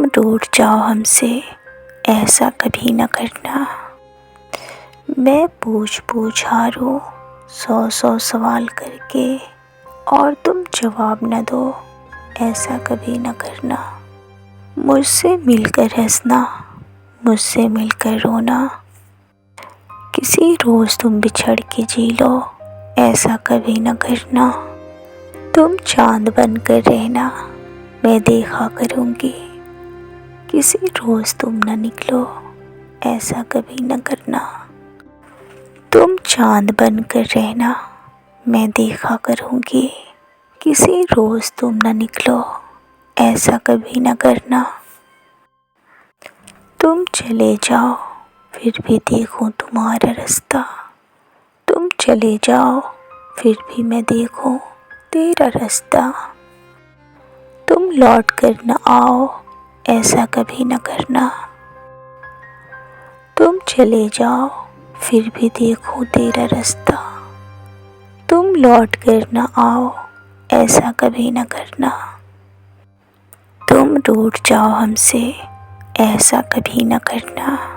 रूठ जाओ हमसे, ऐसा कभी न करना। मैं पूछ पूछ हारूं 100 सवाल करके, और तुम जवाब न दो, ऐसा कभी न करना। मुझसे मिलकर हंसना, मुझसे मिलकर रोना, किसी रोज़ तुम बिछड़ के जी लो, ऐसा कभी न करना। तुम चांद बनकर रहना, मैं देखा करूँगी, किसी रोज़ तुम न निकलो, ऐसा कभी न करना। तुम चांद बनकर रहना, मैं देखा करूँगी, किसी रोज़ तुम न निकलो, ऐसा कभी न करना। तुम चले जाओ फिर भी देखूं तुम्हारा रास्ता, तुम चले जाओ फिर भी मैं देखूं तेरा रास्ता। तुम लौट कर न आओ, ऐसा कभी न करना। तुम चले जाओ फिर भी देखूं तेरा रास्ता, तुम लौट कर न आओ, ऐसा कभी न करना। तुम रूठ जाओ हमसे, ऐसा कभी न करना।